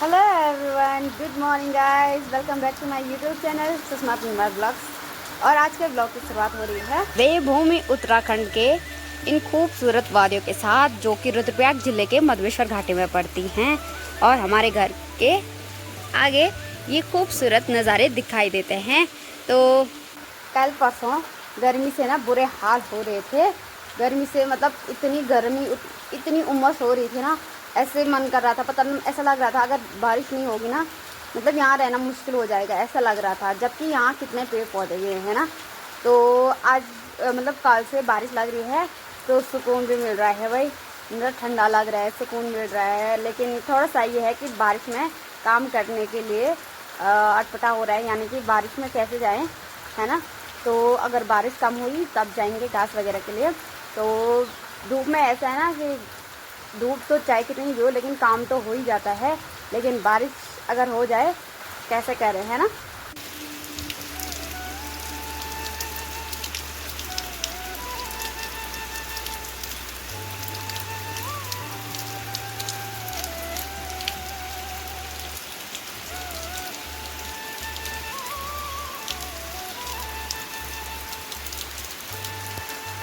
Hello everyone, good morning guys, welcome back to my YouTube channel Sushma Kumar blogs. और आज के blog की शुरुआत हो रही है देवभूमि उत्तराखंड के इन खूबसूरत वादियों के साथ, जो कि रुद्रप्रयाग जिले के मधवेश्वर घाटी में पड़ती हैं। और हमारे घर के आगे ये खूबसूरत नज़ारे दिखाई देते हैं। तो कल परसों गर्मी से ना बुरे हाल हो रहे थे। गर्मी से मतलब इतनी गर्मी, इतनी उमस हो रही थी ना, ऐसे मन कर रहा था, पता नहीं ऐसा लग रहा था अगर बारिश नहीं होगी ना, मतलब यहाँ रहना मुश्किल हो जाएगा, ऐसा लग रहा था। जबकि यहाँ कितने पेड़ पौधे हुए हैं ना। तो आज मतलब कल से बारिश लग रही है, तो सुकून भी मिल रहा है भाई, मतलब ठंडा लग रहा है, सुकून मिल रहा है। लेकिन थोड़ा सा ये है कि बारिश में काम करने के लिए अटपटा हो रहा है, यानी कि बारिश में कैसे जाएँ, है ना। तो अगर बारिश कम हुई तब जाएंगे घास वगैरह के लिए। तो धूप में ऐसा है ना कि धूप तो चाहे कितनी भी हो, लेकिन काम तो हो ही जाता है। लेकिन बारिश अगर हो जाए, कैसे कह रहे हैं ना।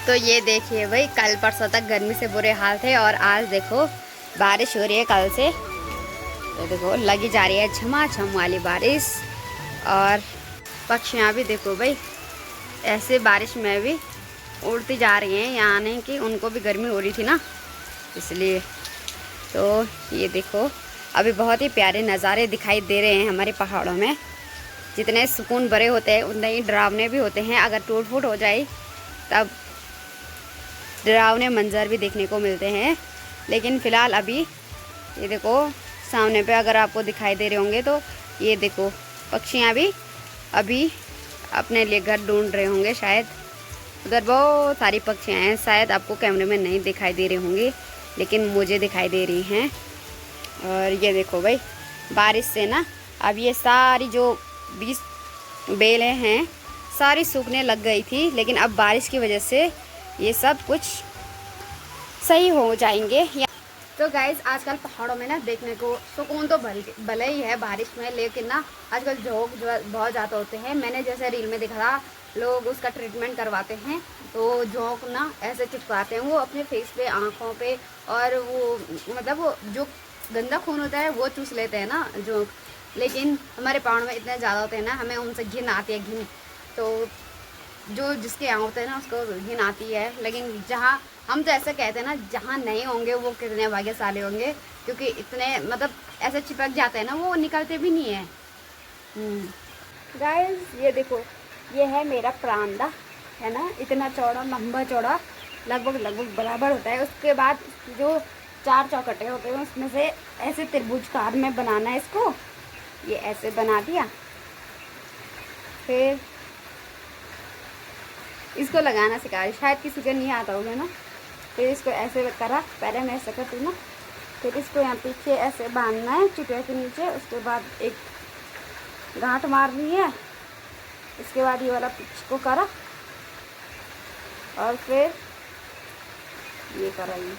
तो ये देखिए भाई, कल परसों तक गर्मी से बुरे हाल थे और आज देखो बारिश हो रही है कल से। तो देखो लगी जा रही है झमाझम वाली बारिश। और पक्षियाँ भी देखो भाई, ऐसे बारिश में भी उड़ती जा रही हैं, यानी कि उनको भी गर्मी हो रही थी ना, इसलिए। तो ये देखो अभी बहुत ही प्यारे नज़ारे दिखाई दे रहे हैं हमारे पहाड़ों में। जितने सुकून भरे होते हैं उतने ही डरावने भी होते हैं। अगर टूट फूट हो जाए तब डरावने मंजर भी देखने को मिलते हैं। लेकिन फ़िलहाल अभी ये देखो सामने पे, अगर आपको दिखाई दे रहे होंगे तो ये देखो पक्षियाँ भी अभी अपने लिए घर ढूंढ रहे होंगे शायद। उधर बहुत सारी पक्षियाँ हैं, शायद आपको कैमरे में नहीं दिखाई दे रही होंगी, लेकिन मुझे दिखाई दे रही हैं। और ये देखो भाई, बारिश से ना अब ये सारी जो 20 बेलें हैं सारी सूखने लग गई थी, लेकिन अब बारिश की वजह से ये सब कुछ सही हो जाएंगे। तो गाइज़, आजकल पहाड़ों में ना देखने को सुकून तो भले ही है बारिश में, लेकिन ना आजकल झोंक जो बहुत ज़्यादा होते हैं। मैंने जैसे रील में देखा था, लोग उसका ट्रीटमेंट करवाते हैं, तो झोंक ना ऐसे चिपकाते हैं वो अपने फेस पे, आँखों पे, और वो मतलब वो जो गंदा खून होता है वो चूस लेते हैं ना झोंक। लेकिन हमारे पहाड़ों में इतने ज़्यादा होते हैं ना, हमें उनसे घिन आती है, घिन। तो जो जिसके यहाँ होते हैं ना उसको घिन आती है। लेकिन जहाँ हम तो ऐसे कहते हैं ना, जहाँ नहीं होंगे वो कितने भाग्यशाली होंगे, क्योंकि इतने मतलब ऐसे चिपक जाते हैं ना, वो निकलते भी नहीं है। गाइस ये देखो, ये है मेरा परांदा, है ना, इतना चौड़ा, लंबा चौड़ा, लगभग बराबर होता है। उसके बाद जो 4 चौखटे होते हैं उसमें से ऐसे त्रिभुजकार में बनाना है इसको। ये ऐसे बना दिया, फिर इसको लगाना सिखा, शायद किसी को नहीं आता होगा ना। फिर इसको ऐसे करा, पहले मैं ऐसे करती ना, फिर इसको यहाँ पीछे ऐसे बांधना है चुटिया के नीचे। उसके बाद एक गांठ मारनी है, इसके बाद ये वाला पीछे को करा, और फिर ये करा ये।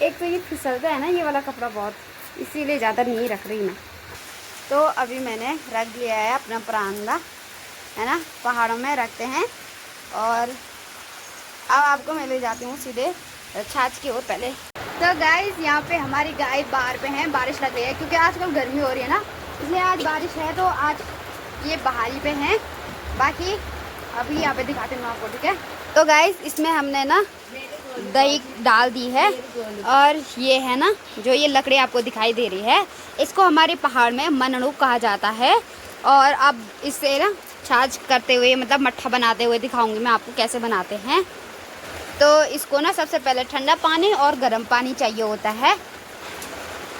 एक तो ये फिसलता है ना ये वाला कपड़ा बहुत, इसीलिए ज़्यादा नहीं रख रही मैं। तो अभी मैंने रख लिया है अपना परांदा, है ना, पहाड़ों में रखते हैं। और अब आपको मैं ले जाती हूँ सीधे छाछ की ओर। पहले तो गाइस, यहाँ पे हमारी गाय बाहर पे हैं, बारिश लग रही है क्योंकि आजकल गर्मी हो रही है ना, इसलिए आज बारिश है। तो आज ये बाहरी पे हैं, बाकी अभी यहाँ पे दिखाते हैं आपको, ठीक है। तो गाइस, इसमें हमने ना दही डाल दी है, और ये है ना जो ये लकड़ी आपको दिखाई दे रही है, इसको हमारे पहाड़ में मनड़ू कहा जाता है। और अब इससे ना छाछ करते हुए, मतलब मट्ठा बनाते हुए दिखाऊंगी मैं आपको कैसे बनाते हैं। तो इसको ना सबसे पहले ठंडा पानी और गर्म पानी चाहिए होता है।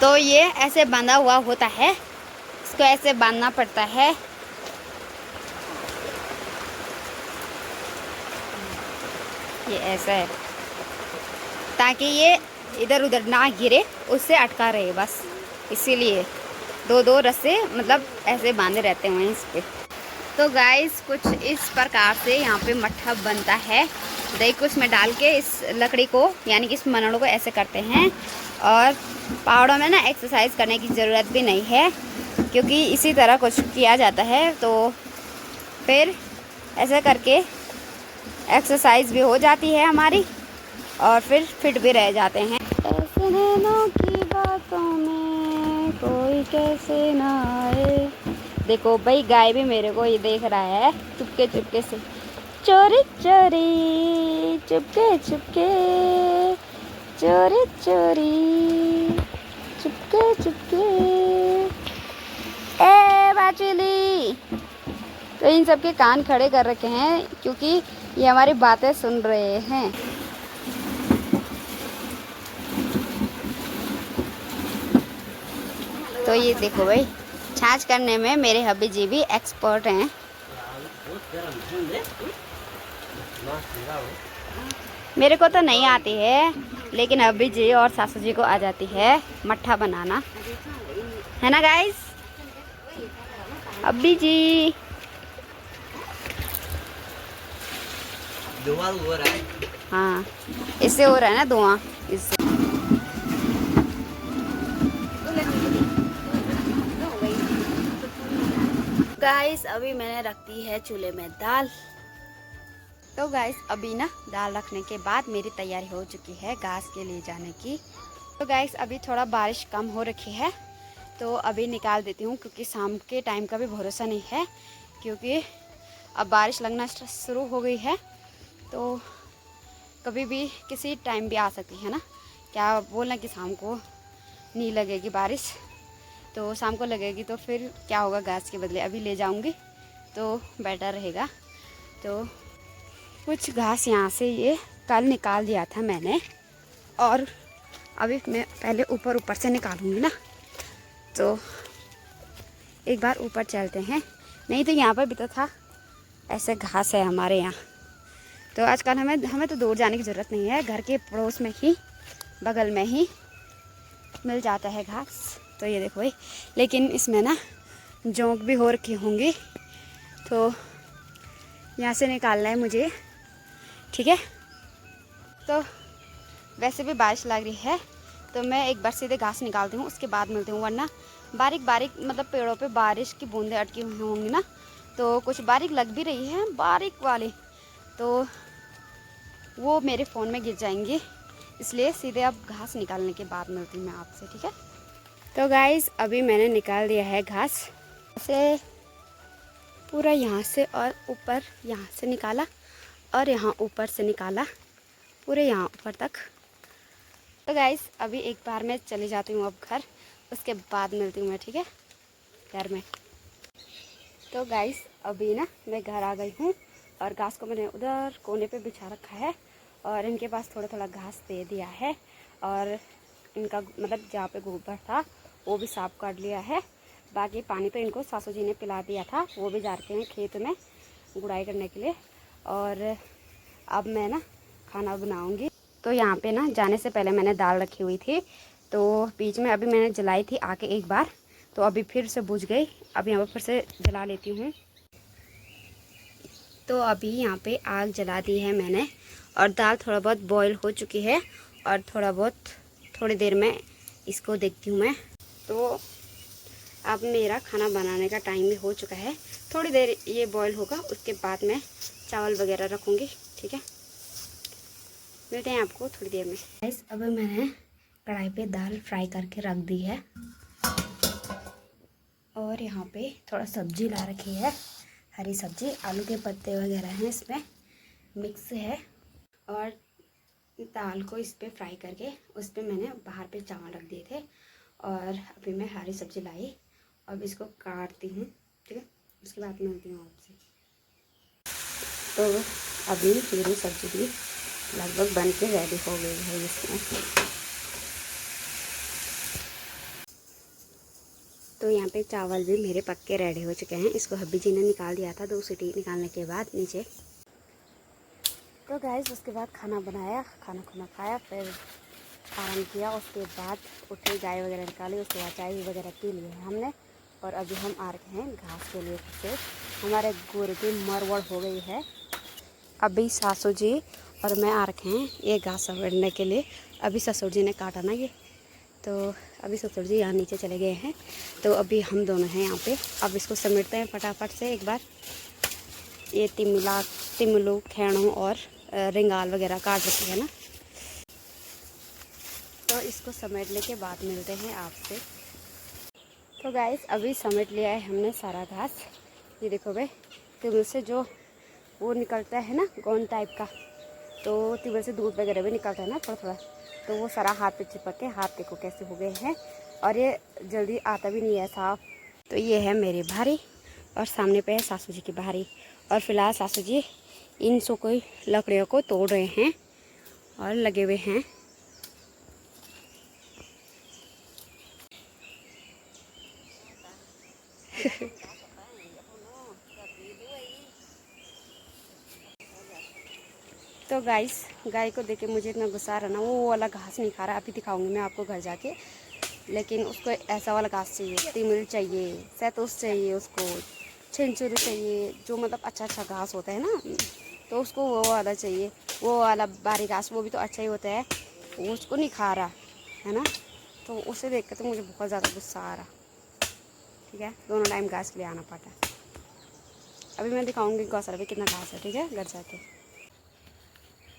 तो ये ऐसे बांधा हुआ होता है, इसको ऐसे बांधना पड़ता है। ये ऐसा है ताकि ये इधर उधर ना गिरे, उससे अटका रहे बस, इसीलिए 2-2 रस्से मतलब ऐसे बांधे रहते हुए हैं इस पे। तो गाइस, कुछ इस प्रकार से यहाँ पे मट्ठा बनता है। देख उसमें डाल के इस लकड़ी को यानी कि इस मनोड़ों को ऐसे करते हैं। और पहाड़ों में ना एक्सरसाइज करने की ज़रूरत भी नहीं है, क्योंकि इसी तरह कुछ किया जाता है। तो फिर ऐसे करके एक्सरसाइज भी हो जाती है हमारी और फिर फिट भी रह जाते हैं। ऐसे नैनों की बातों में कोई कैसे ना आए। देखो भाई गाय भी मेरे को ये देख रहा है चुपके चुपके से, चोरी चोरी चुपके चुपके, चोरी चोरी चुपके चुपके। ए बाचुली, तो इन सब के कान खड़े कर रखे हैं क्योंकि ये हमारी बातें सुन रहे हैं। तो ये देखो भाई, छाछ करने में मेरे हब्बी जी भी एक्सपर्ट हैं। मेरे को तो नहीं आती है, लेकिन हब्बी जी और सासू जी को आ जाती है मट्ठा बनाना, है ना गाइस। हब्बी जी धुआं हो रहा है। हाँ, इससे हो रहा है ना धुआं, इससे। गाइस अभी मैंने रख दी है चूल्हे में दाल। तो गाइस अभी ना दाल रखने के बाद मेरी तैयारी हो चुकी है घास के लिए जाने की। तो गाइस अभी थोड़ा बारिश कम हो रखी है, तो अभी निकाल देती हूँ, क्योंकि शाम के टाइम का भी भरोसा नहीं है, क्योंकि अब बारिश लगना शुरू हो गई है। तो कभी भी किसी टाइम भी आ सकती है ना, क्या बोलना कि शाम को नहीं लगेगी बारिश, तो शाम को लगेगी तो फिर क्या होगा, घास के बदले अभी ले जाऊंगी तो बेटर रहेगा। तो कुछ घास यहाँ से ये कल निकाल दिया था मैंने, और अभी मैं पहले ऊपर ऊपर से निकालूंगी ना। तो एक बार ऊपर चलते हैं, नहीं तो यहाँ पर भी तो था, ऐसे घास है हमारे यहाँ। तो आजकल हमें तो दूर जाने की ज़रूरत नहीं है, घर के पड़ोस में ही, बगल में ही मिल जाता है घास। तो ये देखो भाई, लेकिन इसमें ना जोंक भी हो रखी होंगी, तो यहाँ से निकालना है मुझे, ठीक है। तो वैसे भी बारिश लग रही है, तो मैं एक बार सीधे घास निकालती हूँ, उसके बाद मिलती हूँ, वरना बारीक बारीक मतलब पेड़ों पे बारिश की बूंदें अटकी हुई होंगी ना, तो कुछ बारीक लग भी रही है बारीक वाली, तो वो मेरे फ़ोन में गिर जाएंगी, इसलिए सीधे अब घास निकालने के बाद मिलती हूँ मैं आपसे, ठीक है। तो गाइज़ अभी मैंने निकाल दिया है घास से, पूरा यहाँ से और ऊपर यहाँ से निकाला, और यहाँ ऊपर से निकाला, पूरे यहाँ ऊपर तक। तो गाइज़ अभी एक बार मैं चली जाती हूँ अब घर, उसके बाद मिलती हूँ मैं, ठीक है, घर में। तो गाइज़ अभी ना मैं घर आ गई हूँ, और घास को मैंने उधर कोने पे बिछा रखा है, और इनके पास थोड़ा थोड़ा घास दे दिया है, और इनका मतलब जहाँ पे गोबर था वो भी साफ कर लिया है। बाकी पानी तो इनको सासू जी ने पिला दिया था, वो भी जा रखे हैं खेत में गुड़ाई करने के लिए। और अब मैं ना खाना बनाऊंगी। तो यहाँ पे ना जाने से पहले मैंने दाल रखी हुई थी, तो बीच में अभी मैंने जलाई थी आके एक बार, तो अभी फिर से बुझ गई, अब यहाँ पर फिर से जला लेती हूँ। तो अभी यहाँ पे आग जला दी है मैंने, और दाल थोड़ा बहुत बॉईल हो चुकी है, और थोड़ी देर में इसको देखती हूँ मैं। तो अब मेरा खाना बनाने का टाइम भी हो चुका है, थोड़ी देर ये बॉईल होगा, उसके बाद मैं चावल वगैरह रखूँगी, ठीक है। मिलते हैं आपको थोड़ी देर में। गाइस अब मैंने कढ़ाई पे दाल फ्राई करके रख दी है, और यहाँ पे थोड़ा सब्जी ला रखी है, हरी सब्जी, आलू के पत्ते वगैरह हैं इसमें मिक्स है, और दाल को इस पे फ्राई करके उस पे मैंने बाहर पे चावल रख दिए थे, और अभी मैं हरी सब्जी लाई, अब इसको काटती हूँ, ठीक है, उसके बाद मिलती हूँ आपसे। तो अभी मेरी सब्जी भी लगभग बन के रेडी हो गई है इसमें। तो यहाँ पे चावल भी मेरे पक्के रेडी हो चुके हैं, इसको हब्बी जी ने निकाल दिया था 2 सीटी निकालने के बाद नीचे। तो गाइस उसके बाद खाना बनाया, खाना खाया, फिर आराम किया, उसके बाद उठे, गाय वगैरह निकाली, उसके बाद चाय वगैरह पी लिए हमने, और अभी हम आ रहे हैं घास के लिए। फिर हमारे गोरे की मरवड़ हो गई है। अभी सासू जी और मैं आ रखे हैं ये घास समेटने के लिए। अभी ससुर जी ने काटा ना ये, तो अभी ससुर जी यहाँ नीचे चले गए हैं, तो अभी हम दोनों हैं यहाँ पे। अब इसको समेटते हैं फटाफट से एक बार। ये तिमलू खेणों और रिंगाल वगैरह काट रखी है ना, तो इसको समेटने के बाद मिलते हैं आपसे। तो गाइस अभी समेट लिया है हमने सारा घास। ये देखो भाई, तिमल से जो वो निकलता है ना गोंद टाइप का, तो तिमल से दूध वगैरह भी निकलता है ना थोड़ा थोड़ा, तो वो सारा हाथ पे चिपक के हाथ देखो कैसे हो गए हैं, और ये जल्दी आता भी नहीं है साफ। तो ये है मेरी भारी और सामने पे है सासू जी की भारी, और फिलहाल सासू जी इन सो कोई लकड़ियों को तोड़ रहे हैं और लगे हुए हैं। तो गाइस, गाय को देख के मुझे इतना गुस्सा आ रहा ना, वो वाला घास नहीं खा रहा। अभी दिखाऊंगी मैं आपको घर जाके, लेकिन उसको ऐसा वाला घास चाहिए, तिमिल चाहिए, सैतूस चाहिए, उसको छिंचुरी चाहिए, जो मतलब अच्छा अच्छा घास होता है ना, तो उसको वो वाला चाहिए। वो वाला बारीक घास वो भी तो अच्छा ही होता है, वो उसको नहीं खा रहा है ना, तो उसे देख के तो मुझे बहुत ज़्यादा गुस्सा आ रहा। ठीक है, दोनों टाइम घास के लिए आना पड़ता है। अभी मैं दिखाऊंगी गौशाला पे कितना घास है, ठीक है, घर जाके।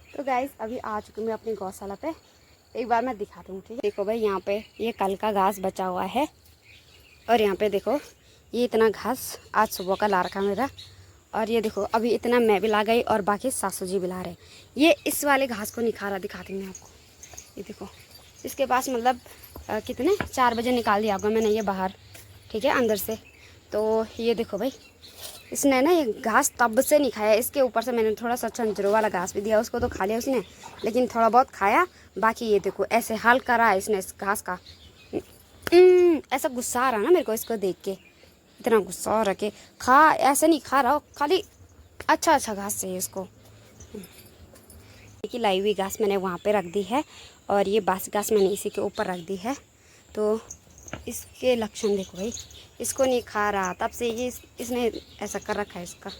तो गाइस अभी आ चुकी हूँ मैं अपनी गौशाला पे, एक बार मैं दिखाती हूँ, ठीक है। देखो भाई, यहाँ पे ये कल का घास बचा हुआ है, और यहाँ पे देखो ये इतना घास आज सुबह का ला रखा मेरा, और ये देखो अभी इतना मैं भी ला गई और बाकी सासू जी भी ला रहे। ये इस वाले घास को नहीं खा रहा, दिखाती हूँ मैं आपको। ये देखो इसके पास मतलब कितने 4 बजे निकाल दिया होगा मैंने ये बाहर, ठीक है, अंदर से। तो ये देखो भाई, इसने ना ये घास तब से नहीं खाया। इसके ऊपर से मैंने थोड़ा सा छंजरों वाला घास भी दिया उसको, तो खा लिया उसने, लेकिन थोड़ा बहुत खाया। बाकी ये देखो ऐसे हाल करा है इसने इस घास का। ऐसा गुस्सा आ रहा ना मेरे को इसको देख के, इतना गुस्सा हो रहा कि खा, ऐसे नहीं खा रहा, खाली अच्छा अच्छा घास चाहिए इसको। कि लाई हुई घास मैंने वहाँ पे रख दी है, और ये बासी घास मैंने इसी के ऊपर रख दी है। तो इसके लक्षण देखो भाई, इसको नहीं खा रहा, तब से ये इसने ऐसा कर रखा है इसका।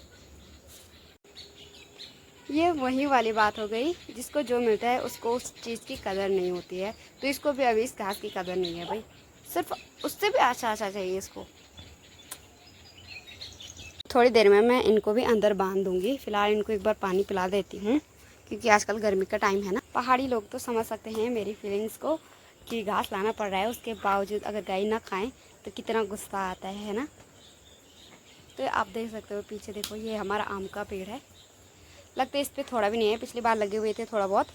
ये वही वाली बात हो गई, जिसको जो मिलता है उसको उस चीज़ की कदर नहीं होती है। तो इसको भी अभी इस घास की कदर नहीं है भाई, सिर्फ उससे भी अच्छा अच्छा चाहिए इसको। थोड़ी देर में मैं इनको भी अंदर बांध दूंगी। फिलहाल इनको एक बार पानी पिला देती हूँ, क्योंकि आजकल गर्मी का टाइम है ना। पहाड़ी लोग तो समझ सकते हैं मेरी फीलिंग्स को, कि घास लाना पड़ रहा है, उसके बावजूद अगर गाय ना खाएं तो कितना गुस्सा आता है ना। तो आप देख सकते हो पीछे देखो, ये हमारा आम का पेड़ है। लगते इस पर थोड़ा भी नहीं है, पिछली बार लगे हुए थे थोड़ा बहुत,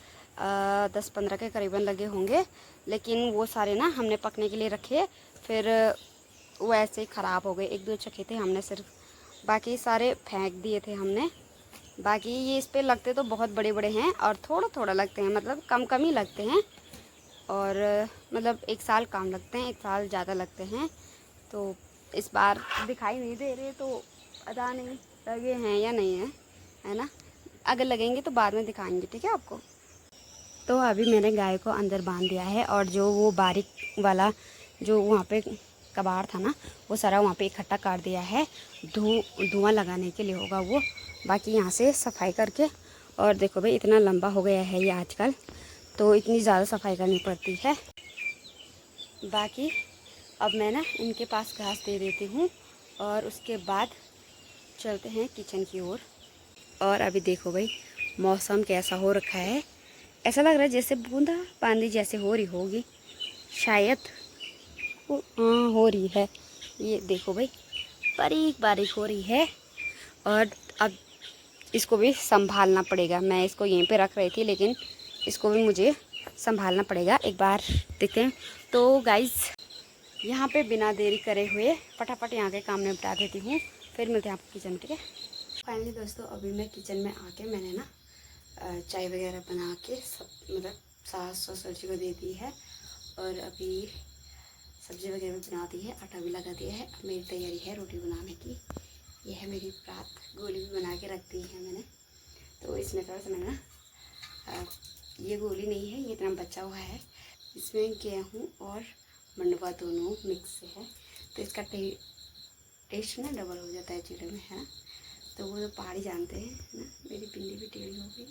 10-15 के करीबन लगे होंगे, लेकिन वो सारे ना हमने पकने के लिए रखे, फिर वो ऐसे ही ख़राब हो गए। 1-2 चखे थे हमने सिर्फ, बाकी सारे फेंक दिए थे हमने। बाकी ये इस पे लगते तो बहुत बड़े बड़े हैं, और थोड़ा थोड़ा लगते हैं, मतलब कम कम ही लगते हैं, और मतलब 1 साल कम लगते हैं, 1 साल ज़्यादा लगते हैं। तो इस बार दिखाई नहीं दे रहे, तो पता नहीं लगे हैं या नहीं है ना। अगर लगेंगे तो बाद में दिखाएंगे, ठीक है आपको। तो अभी मैंने गाय को अंदर बांध दिया है, और जो वो बारीक वाला जो वहाँ पे कबाड़ था ना, वो सारा वहाँ पे इकट्ठा कर दिया है। धुआं लगाने के लिए होगा वो। बाकी यहाँ से सफाई करके, और देखो भाई इतना लंबा हो गया है ये आजकल, तो इतनी ज़्यादा सफाई करनी पड़ती है। बाकी अब मैं ना इनके पास घास दे देती हूँ, और उसके बाद चलते हैं किचन की ओर। और अभी देखो भाई मौसम कैसा हो रखा है, ऐसा लग रहा है जैसे बूंदा बांदी जैसे हो रही होगी, शायद हाँ हो रही है। ये देखो भाई बारीक बारीक हो रही है, और अब इसको भी संभालना पड़ेगा। मैं इसको यहीं पे रख रही थी, लेकिन इसको भी मुझे संभालना पड़ेगा। एक बार देखते हैं। तो गाइज़ यहाँ पे बिना देरी करे हुए फटाफट यहाँ के काम निपटा देती हूँ, फिर मिलते हैं आपको किचन में, ठीक है। फाइनली दोस्तों अभी मैं किचन में आके मैंने ना चाय वगैरह बना के सब मतलब सास ससुर जी को दे दी है, और अभी सब्ज़ी वगैरह भी बना दी है, आटा भी लगा दिया है। अब मेरी तैयारी है रोटी बनाने की। ये है मेरी प्रात गोली भी बना के रख दी है मैंने। तो इसमें थोड़ा सा मैंने ना ये गोली नहीं है, ये इतना बचा हुआ है, इसमें गेहूँ और मंडुआ दोनों मिक्स है, तो इसका टेस्ट ना डबल हो जाता है चीड़े में, है ना। तो वो तो पहाड़ी जानते हैं ना। मेरी भिंडी भी टेढ़ी हो गई,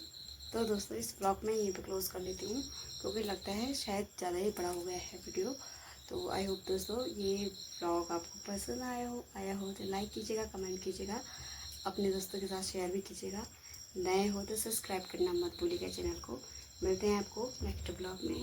तो दोस्तों इस ब्लॉग में यहीं पे क्लोज़ कर लेती हूँ, क्योंकि लगता है शायद ज़्यादा ही बड़ा हो गया है वीडियो। तो आई होप दोस्तों ये ब्लॉग आपको पसंद आया हो तो लाइक कीजिएगा, कमेंट कीजिएगा, अपने दोस्तों के साथ शेयर भी कीजिएगा। नए हो तो सब्सक्राइब करना मत भूलिएगा चैनल को। मिलते हैं आपको नेक्स्ट ब्लॉग में।